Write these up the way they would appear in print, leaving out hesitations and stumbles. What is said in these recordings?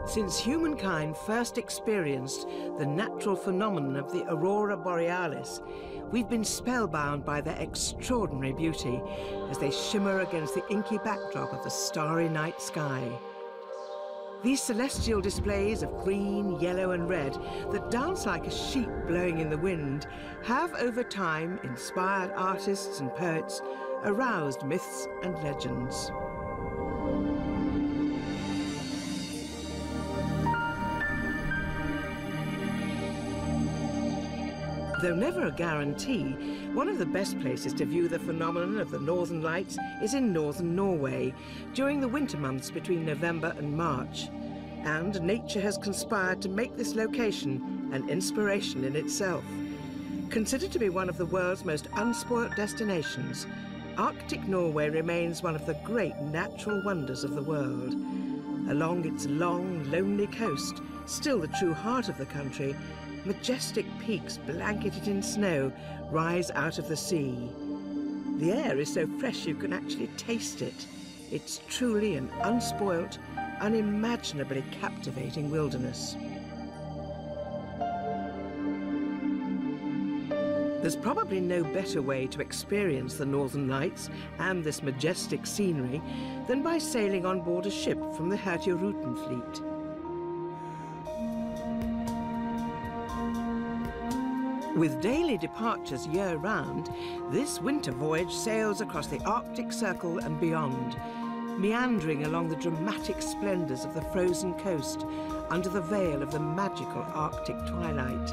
Since humankind first experienced the natural phenomenon of the aurora borealis, we've been spellbound by their extraordinary beauty as they shimmer against the inky backdrop of the starry night sky. These celestial displays of green, yellow and red that dance like a sheep blowing in the wind have over time inspired artists and poets, aroused myths and legends. Though never a guarantee, one of the best places to view the phenomenon of the Northern Lights is in northern Norway during the winter months between November and March. And nature has conspired to make this location an inspiration in itself. Considered to be one of the world's most unspoilt destinations, Arctic Norway remains one of the great natural wonders of the world. Along its long, lonely coast, still the true heart of the country, majestic peaks blanketed in snow rise out of the sea. The air is so fresh you can actually taste it. It's truly an unspoilt, unimaginably captivating wilderness. There's probably no better way to experience the Northern Lights and this majestic scenery than by sailing on board a ship from the Hurtigruten fleet. With daily departures year-round, this winter voyage sails across the Arctic Circle and beyond, meandering along the dramatic splendours of the frozen coast under the veil of the magical Arctic twilight.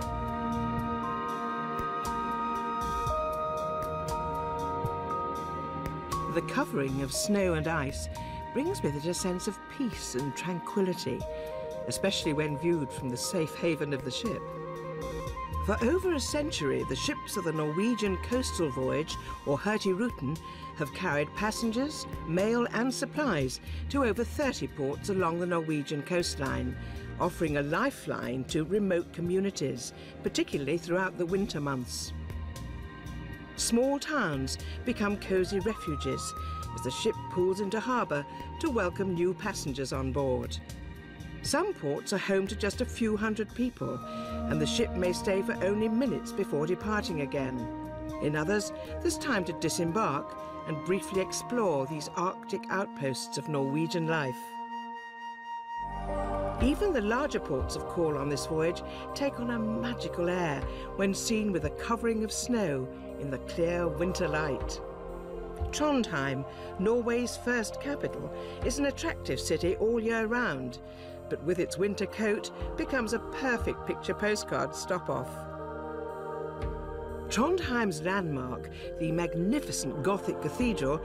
The covering of snow and ice brings with it a sense of peace and tranquility, especially when viewed from the safe haven of the ship. For over a century, the ships of the Norwegian coastal voyage, or Hurtigruten, have carried passengers, mail and supplies to over 30 ports along the Norwegian coastline, offering a lifeline to remote communities, particularly throughout the winter months. Small towns become cosy refuges as the ship pulls into harbour to welcome new passengers on board. Some ports are home to just a few hundred people, and the ship may stay for only minutes before departing again. In others, there's time to disembark and briefly explore these Arctic outposts of Norwegian life. Even the larger ports of call on this voyage take on a magical air when seen with a covering of snow in the clear winter light. Trondheim, Norway's first capital, is an attractive city all year round, but with its winter coat becomes a perfect picture postcard stop-off. Trondheim's landmark, the magnificent Gothic cathedral,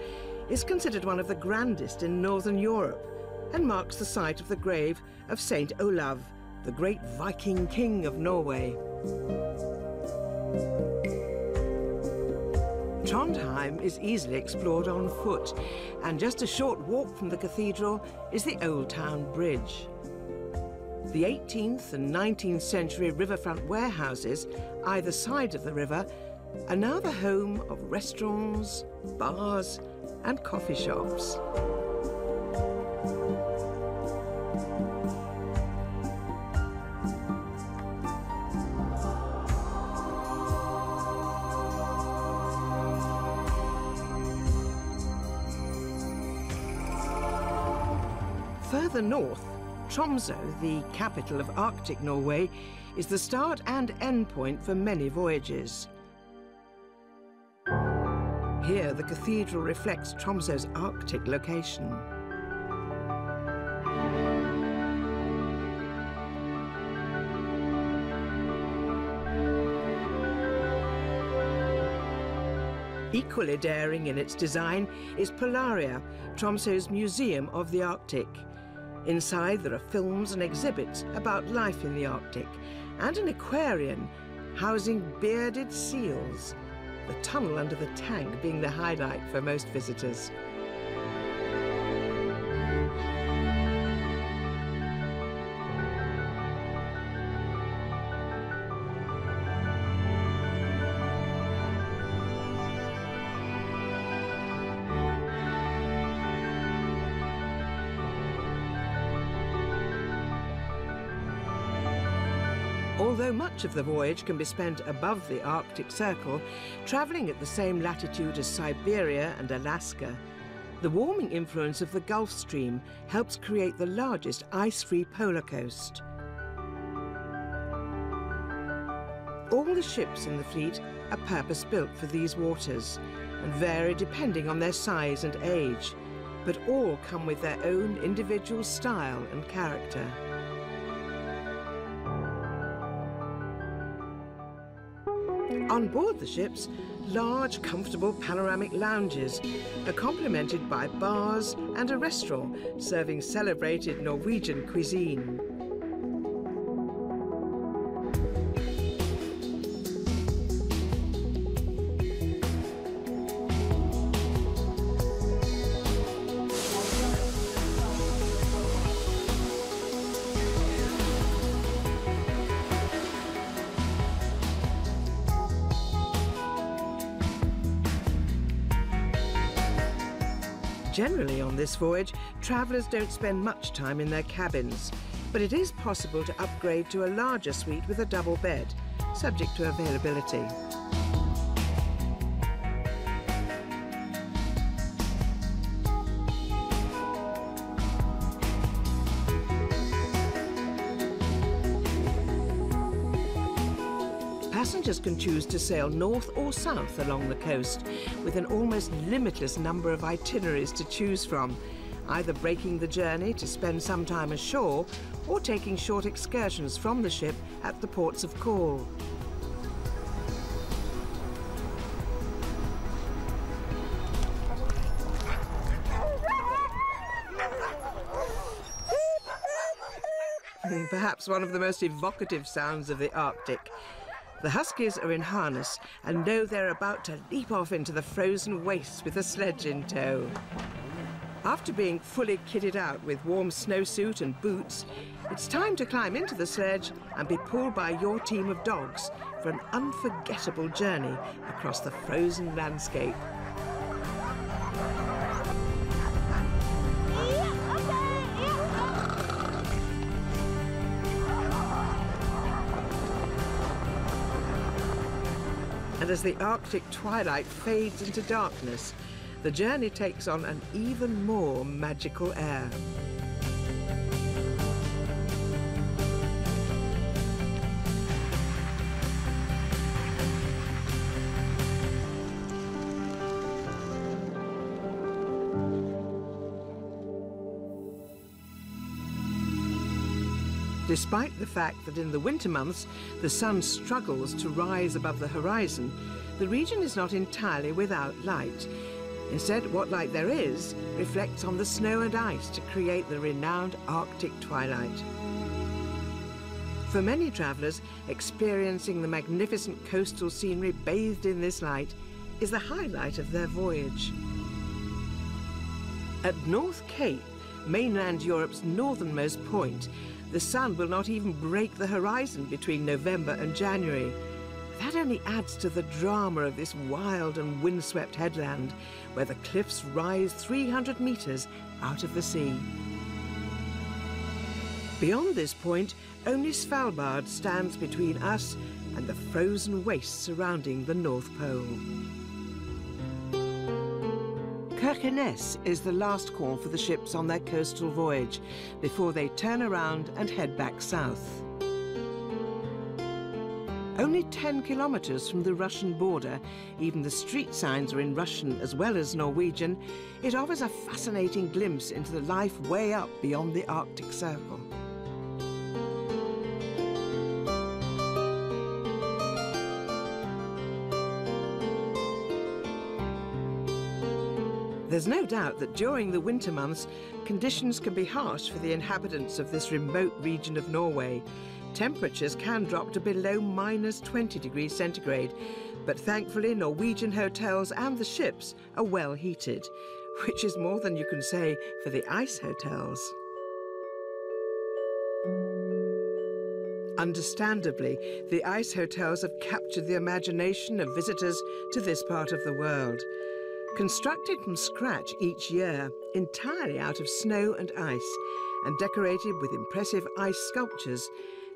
is considered one of the grandest in northern Europe and marks the site of the grave of Saint Olav, the great Viking king of Norway. Trondheim is easily explored on foot, and just a short walk from the cathedral is the Old Town Bridge. The 18th and 19th century riverfront warehouses, either side of the river, are now the home of restaurants, bars and coffee shops. Further north, Tromsø, the capital of Arctic Norway, is the start and end point for many voyages. Here, the cathedral reflects Tromsø's Arctic location. Equally daring in its design is Polaria, Tromsø's Museum of the Arctic. Inside there are films and exhibits about life in the Arctic and an aquarium housing bearded seals, the tunnel under the tank being the highlight for most visitors. although much of the voyage can be spent above the Arctic Circle, travelling at the same latitude as Siberia and Alaska, the warming influence of the Gulf Stream helps create the largest ice-free polar coast. All the ships in the fleet are purpose-built for these waters and vary depending on their size and age, but all come with their own individual style and character. On board the ships, large, comfortable panoramic lounges are complemented by bars and a restaurant serving celebrated Norwegian cuisine. Generally on this voyage, travellers don't spend much time in their cabins, but it is possible to upgrade to a larger suite with a double bed, subject to availability. Passengers can choose to sail north or south along the coast, with an almost limitless number of itineraries to choose from, either breaking the journey to spend some time ashore or taking short excursions from the ship at the ports of call. Perhaps one of the most evocative sounds of the Arctic. The huskies are in harness and know they're about to leap off into the frozen wastes with a sledge in tow. After being fully kitted out with warm snowsuit and boots, it's time to climb into the sledge and be pulled by your team of dogs for an unforgettable journey across the frozen landscape. And as the Arctic twilight fades into darkness, the journey takes on an even more magical air. Despite the fact that in the winter months the sun struggles to rise above the horizon, the region is not entirely without light. Instead, what light there is reflects on the snow and ice to create the renowned Arctic twilight. For many travellers, experiencing the magnificent coastal scenery bathed in this light is the highlight of their voyage. At North Cape, mainland Europe's northernmost point, the sun will not even break the horizon between November and January. That only adds to the drama of this wild and windswept headland, where the cliffs rise 300 metres out of the sea. Beyond this point, only Svalbard stands between us and the frozen wastes surrounding the North Pole. Kirkenes is the last call for the ships on their coastal voyage before they turn around and head back south. Only 10 kilometers from the Russian border, even the street signs are in Russian as well as Norwegian, it offers a fascinating glimpse into the life way up beyond the Arctic Circle. There's no doubt that during the winter months, conditions can be harsh for the inhabitants of this remote region of Norway. Temperatures can drop to below -20 degrees centigrade, but thankfully Norwegian hotels and the ships are well heated, which is more than you can say for the ice hotels. Understandably, the ice hotels have captured the imagination of visitors to this part of the world. Constructed from scratch each year, entirely out of snow and ice, and decorated with impressive ice sculptures,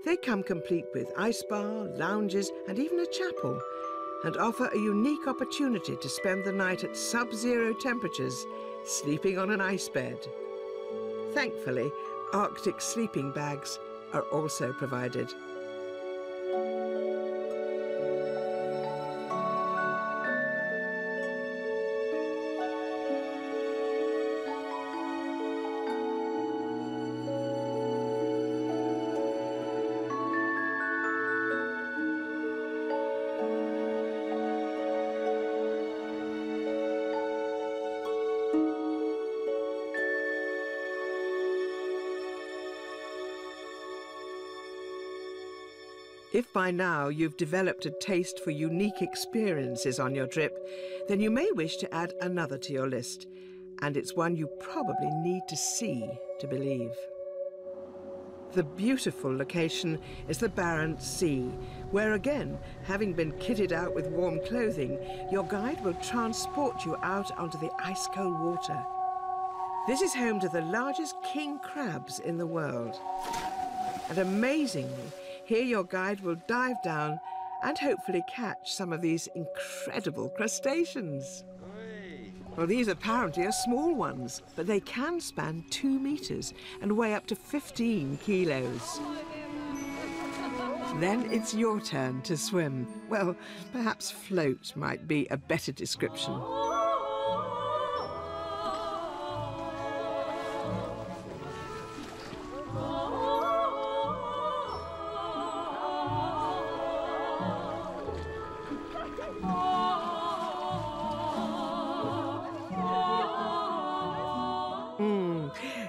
They come complete with ice bar, lounges and even a chapel, and offer a unique opportunity to spend the night at sub-zero temperatures, sleeping on an ice bed. Thankfully, Arctic sleeping bags are also provided. If by now you've developed a taste for unique experiences on your trip, then you may wish to add another to your list, and it's one you probably need to see to believe. The beautiful location is the Barents Sea, where again, having been kitted out with warm clothing, your guide will transport you out onto the ice-cold water. This is home to the largest king crabs in the world. And amazingly, here your guide will dive down and hopefully catch some of these incredible crustaceans. Well, these apparently are small ones, but they can span 2 meters and weigh up to 15 kilos. Then it's your turn to swim. Well, perhaps float might be a better description.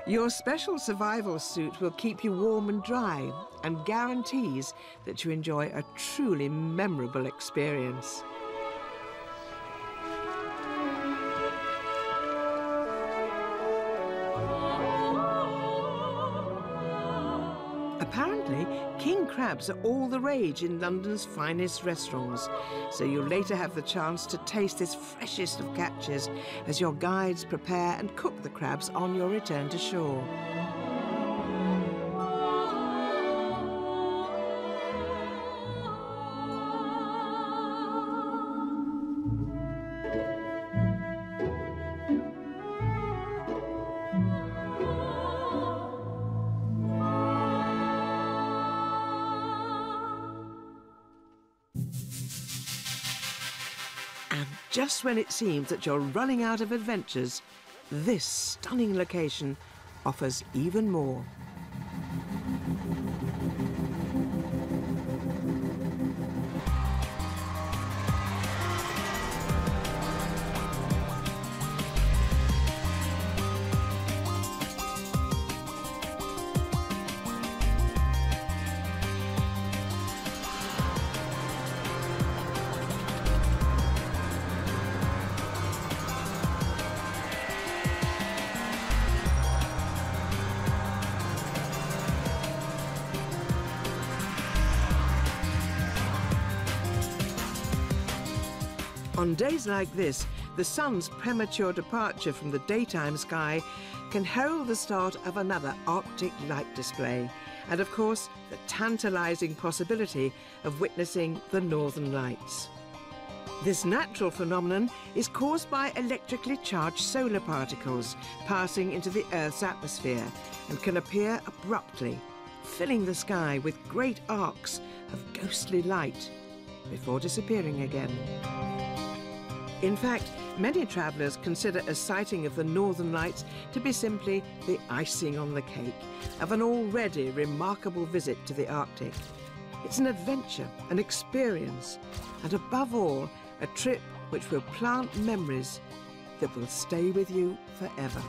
Your special survival suit will keep you warm and dry and guarantees that you enjoy a truly memorable experience. Apparently, king crabs are all the rage in London's finest restaurants, so you'll later have the chance to taste this freshest of catches as your guides prepare and cook the crabs on your return to shore. Just when it seems that you're running out of adventures, this stunning location offers even more. On days like this, the sun's premature departure from the daytime sky can herald the start of another Arctic light display, and of course, the tantalizing possibility of witnessing the Northern Lights. This natural phenomenon is caused by electrically charged solar particles passing into the Earth's atmosphere and can appear abruptly, filling the sky with great arcs of ghostly light before disappearing again. In fact, many travellers consider a sighting of the Northern Lights to be simply the icing on the cake of an already remarkable visit to the Arctic. It's an adventure, an experience, and above all, a trip which will plant memories that will stay with you forever.